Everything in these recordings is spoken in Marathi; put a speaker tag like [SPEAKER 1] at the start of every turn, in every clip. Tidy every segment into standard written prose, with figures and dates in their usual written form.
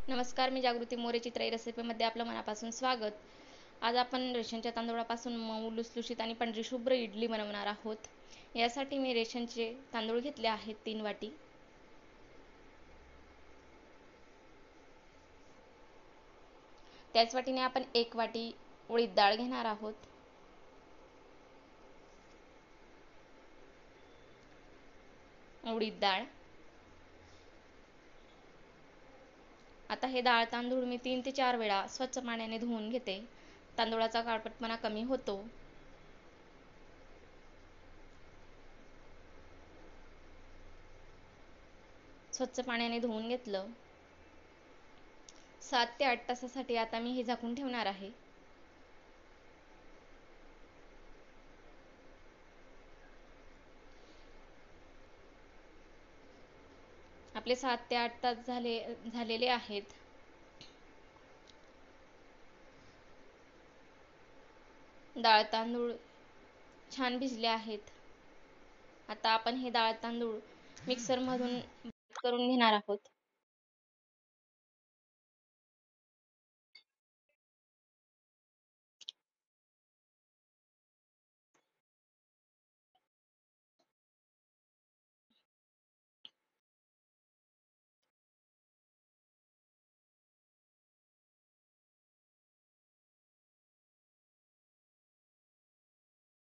[SPEAKER 1] नमस्कार, मी जागृती मोरे. चित्राई रेसिपीमध्ये आपलं मनापासून स्वागत. आज आपण रेशनच्या तांदूळापासून मऊ, लुसलुशीत आणि पांढरी शुभ्र इडली बनवणार आहोत. यासाठी मी रेशनचे तांदूळ घेतले आहेत 3 वाटी. त्याच वाटीने आपण 1 वाटी उडीद डाळ घेणार आहोत. उडीद डाळ. आता हे डाळ तांदूळ मी 3 ते 4 वेळा स्वच्छ पाण्याने धुवून घेते. तांदूळाचा काळपटपणा कमी होतो. स्वच्छ पाण्याने धुवून घेतलं. 7 ते 8 तासासाठी आता मी हे झाकून ठेवणार आहे. आपले 7 ते 8 तास झालेले आहेत. डाळ तांदूळ छान भिजले आहेत. आता आपण हे डाळ तांदूळ मिक्सर मधून करून घेणार आहोत.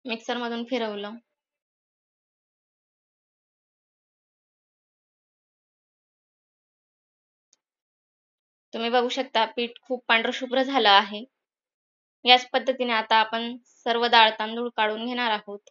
[SPEAKER 1] मिक्सर मधून फिरवलं. तुम्ही बघू शकता पीठ खूप पांढरं शुभ्र झालं आहे. याच पद्धतीने आता आपण सर्व डाळ तांदूळ काढून घेणार आहोत.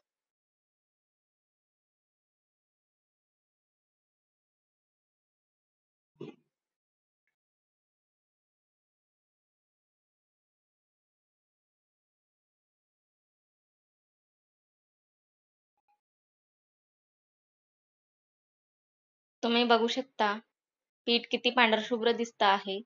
[SPEAKER 1] तुम्ही बघू शकता पीठ किती पांढरं शुभ्र दिसत आहे.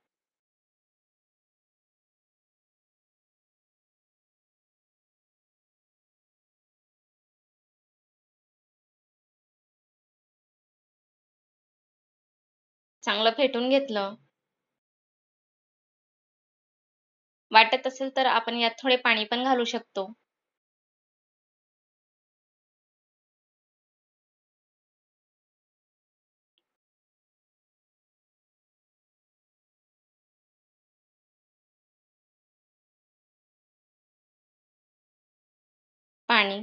[SPEAKER 1] चांगलं फेटून घेतलं. वाटत असेल तर आपण यात थोडे पाणी पण घालू शकतो. पाणी.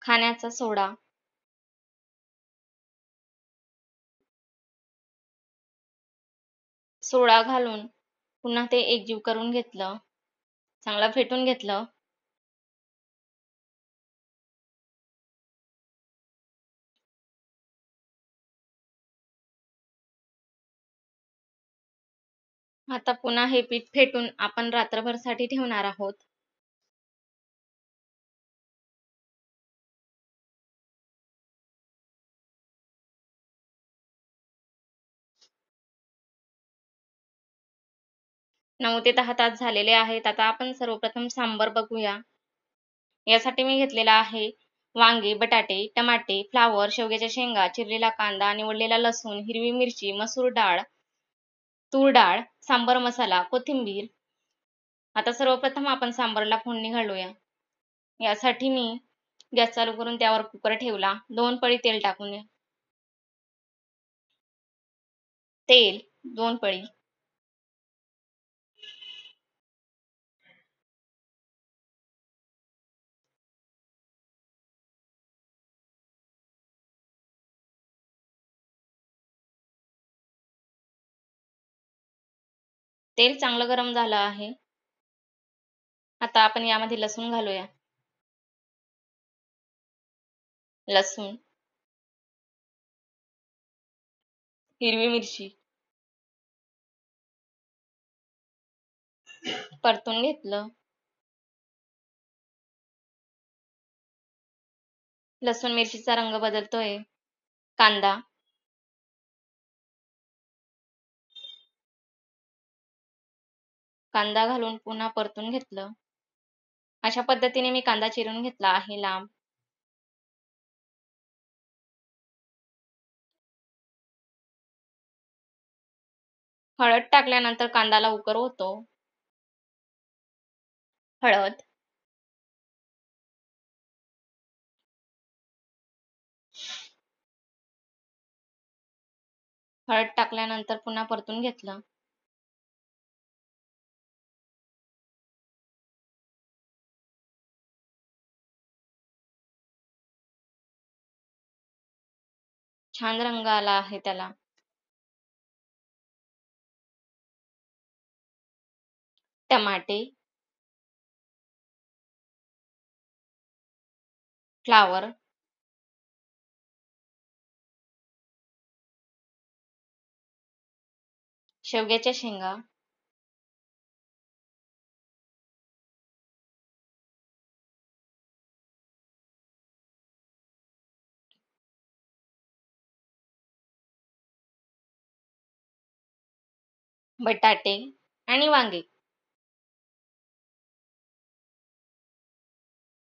[SPEAKER 1] खाण्याचा सोडा. सोडा घालून पुन्हा ते एकजीव करून घेतलं. चांगलं फेटून घेतलं. आता पुन्हा हे पीठ फेटून आपण रात्रभर साठी ठेवणार आहोत. नऊ ते 10 तास झालेले आहेत. आता आपण सर्वप्रथम सांबर बघूया. यासाठी मी घेतलेला आहे वांगे, बटाटे, टमाटे, फ्लावर, शेवग्याच्या शेंगा, चिरलेला कांदा, निवडलेला लसूण, हिरवी मिरची, मसूर डाळ, तूर डाळ, सांबर मसाला, कोथिंबीर. आता सर्वप्रथम आपण सांबरला फोडणी घालूया. यासाठी मी गॅस चालू करून त्यावर कुकर ठेवला. 2 पळी तेल टाकून तेल 2 पळी. तेल चांगलं गरम झालं आहे. आता आपण यामध्ये लसूण घालूया. लसूण, हिरवी मिरची परतून घेतलं. लसूण मिरचीचा रंग बदलतोय. कांदा, कांदा घालून पुन्हा परतून घेतलं. अशा पद्धतीने मी कांदा चिरून घेतला आहे लांब. हळद टाकल्यानंतर कांदा लवकर होतो. हळद, हळद टाकल्यानंतर पुन्हा परतून घेतलं. छान रंग आला आहे त्याला. टमाटे, फ्लावर, शेवग्याच्या शेंगा, बटाटे आणि वांगे.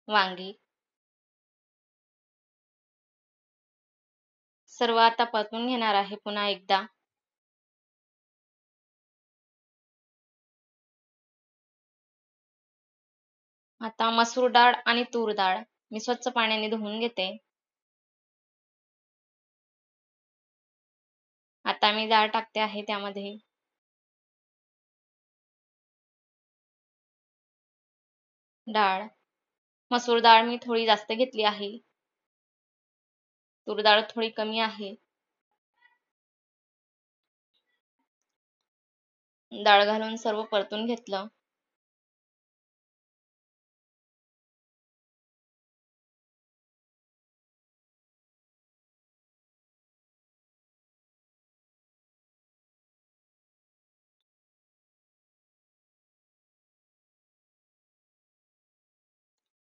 [SPEAKER 1] वांगी सर्व आता परतून घेणार आहे पुन्हा एकदा. आता मसूर डाळ आणि तूर डाळ मी स्वच्छ पाण्याने धुवून घेते. आता मी डाळ टाकते आहे त्यामध्ये. डाळ, मसूर डाळ मी थोडी जास्त घेतली आहे. तूर डाळ थोडी कमी आहे. डाळ घालून सर्व परतून घेतलं.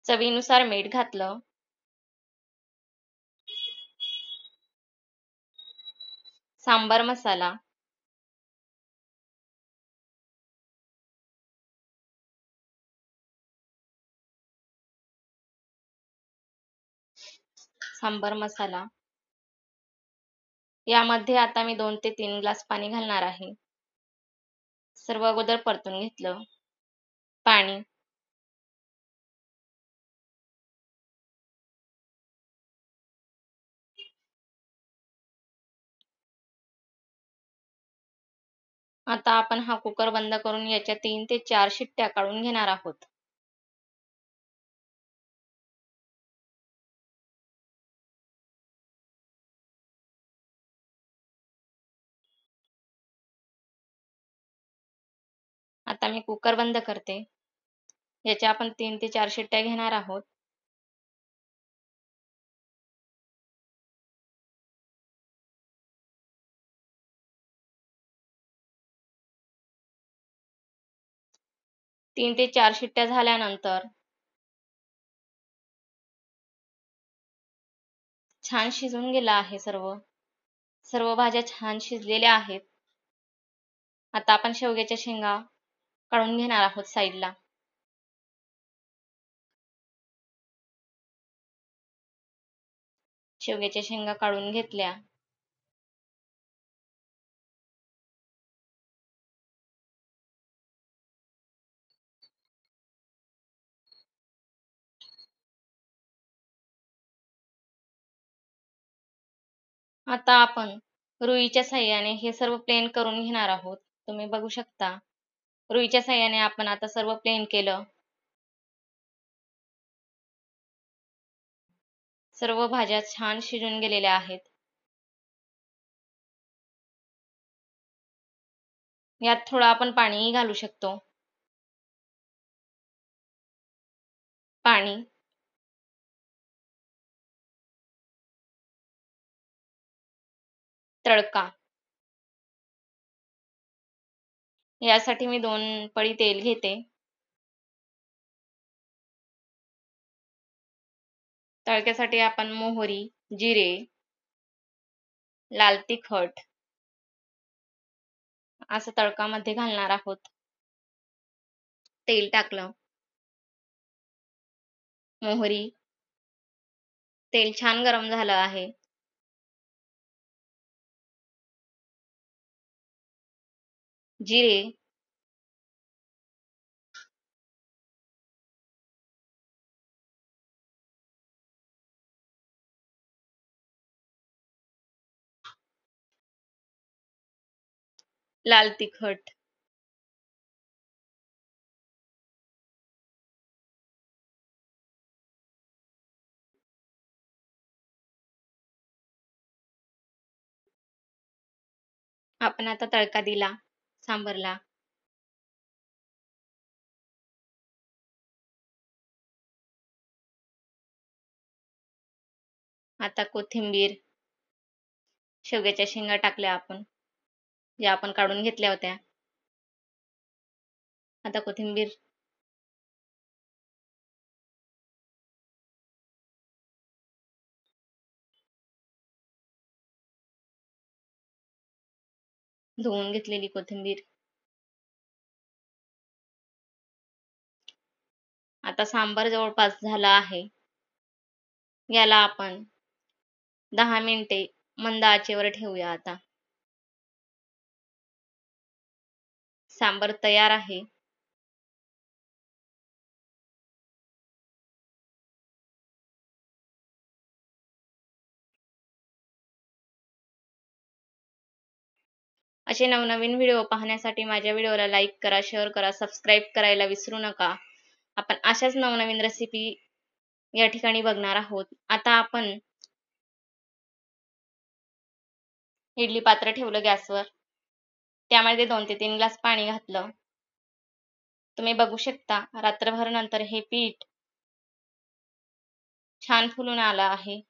[SPEAKER 1] चवीनुसार मीठ घातलं. सांबार मसाला, सांबार मसाला. यामध्ये आता मी 2 ते 3 ग्लास पाणी घालणार आहे. सर्व अगोदर परतून घेतलं. पाणी, आता आपण हा कुकर बंद करून याच्या 3 ते 4 शिट्ट्या काढून घेणार आहोत. आता मी कुकर बंद करते. याच्या आपण 3 ते 4 शिट्ट्या घेणार आहोत. तीन ते 4 शिट्ट्या झाल्यानंतर छान शिजून गेला आहे सर्व. सर्व भाज्या छान शिजलेल्या आहेत. आता आपण शेवग्याच्या शेंगा काढून घेणार आहोत साईडला. शेवग्याच्या शेंगा काढून घेतल्या. आता आपण रुईच्या साहाय्याने हे सर्व प्लेन करून घेणार आहोत. तुम्ही बघू शकता. रुईच्या साहाय्याने आपण आता सर्व प्लेन केलं. सर्व भाज्या छान शिजून गेलेल्या आहेत. यात थोडं आपण पाणीही घालू शकतो. पाणी, तडका. यासाठी मी 2 पळी तेल घेते. तडक्यासाठी आपण मोहरी, जिरे, लाल तिखट असं तडकामध्ये घालणार आहोत. तेल टाकलं, मोहरी, तेल छान गरम झालं आहे. जिरे, लाल तिखट, आपण आता तडका दिला सांबरला. आता कोथिंबीर, शेवग्याच्या शेंगा टाकल्या आपण, ज्या आपण काढून घेतल्या होत्या. आता कोथिंबीर, धुवून घेतलेली कोथिंबीर. आता सांबार जवळपास झाला आहे. याला आपण 10 मिनिटे मंद आचेवर ठेवूया आता. सांबार तयार आहे. असे नवनवीन व्हिडिओ पाहण्यासाठी माझ्या व्हिडिओला लाईक करा, शेअर करा, सबस्क्राईब करायला विसरू नका. आपण अशाच नवनवीन रेसिपी या ठिकाणी बघणार आहोत. आता आपण इडली पात्र ठेवलं गॅसवर. त्यामध्ये 2 ते 3 ग्लास पाणी घातलं. तुम्ही बघू शकता रात्रभर नंतर हे पीठ छान फुलून आलं आहे.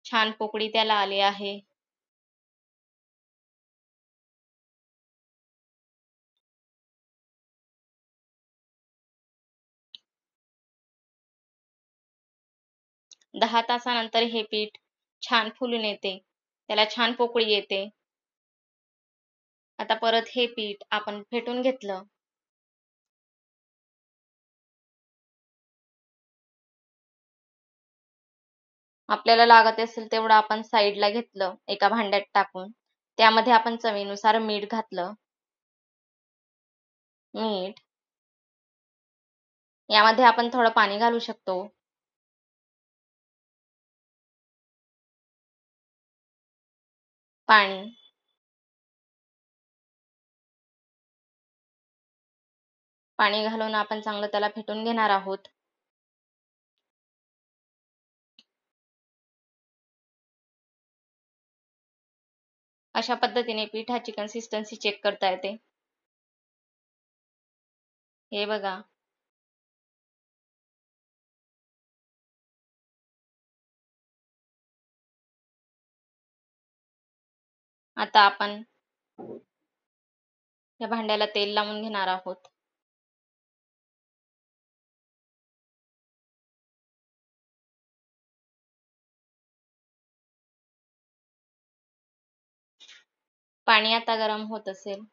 [SPEAKER 1] छान पोकळी त्याला आली आहे. दहा तासानंतर हे पीठ छान फुलून येते. त्याला छान पोकळी येते. आता परत हे पीठ आपण फेटून घेतलं. आपल्याला लागत असेल तेवढं आपण साईडला घेतलं एका भांड्यात टाकून. त्यामध्ये आपण चवीनुसार मीठ घातलं. मीठ. यामध्ये आपण थोडं पाणी घालू शकतो. पाणी. पाणी घालून आपण चांगलं त्याला फेटून घेणार आहोत. अशा पद्धतीने पिठाची कन्सिस्टन्सी चेक करता येते. हे बघा. आता आपण या भांड्याला तेल लावून घेणार आहोत. पाणी आता गरम होत असेल.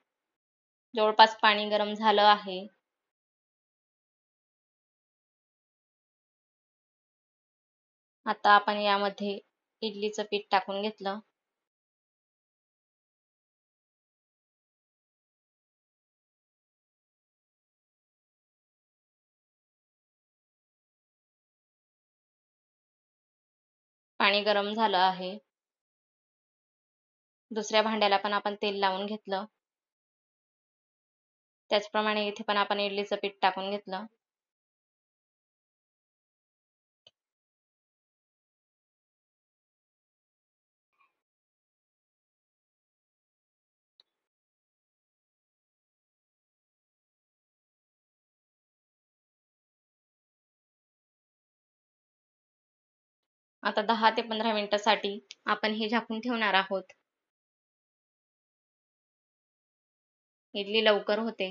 [SPEAKER 1] जवळपास पाणी गरम झालं आहे. आता आपण यामध्ये इडलीचं पीठ टाकून घेतलं. पाणी गरम झालं आहे. दुसऱ्या भांड्याला पण आपण तेल लावून घेतलं. त्याचप्रमाणे इथे पण आपण इडलीचं पीठ टाकून घेतलं. आता 10 ते 15 मिनिटासाठी आपण हे झाकून ठेवणार आहोत. इडली लवकर होते.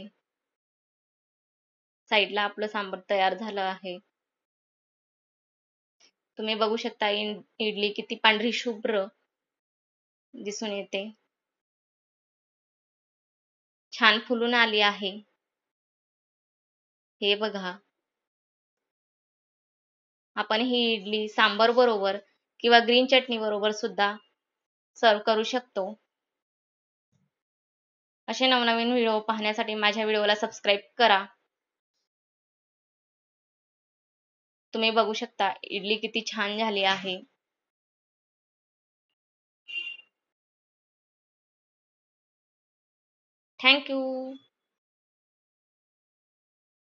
[SPEAKER 1] साईडला आपलं सांबार तयार झालं आहे. तुम्ही बघू शकता इडली किती पांढरी शुभ्र दिसून येते. छान फुलून आली आहे. हे बघा. आपण ही इडली सांबर बरोबर किंवा ग्रीन चटणी बरोबर सुद्धा सर्व्ह करू शकतो. असे नवनवीन व्हिडिओ पाहण्यासाठी माझ्या व्हिडिओला सबस्क्राईब करा. तुम्ही बघू शकता इडली किती छान झाली आहे. Thank you.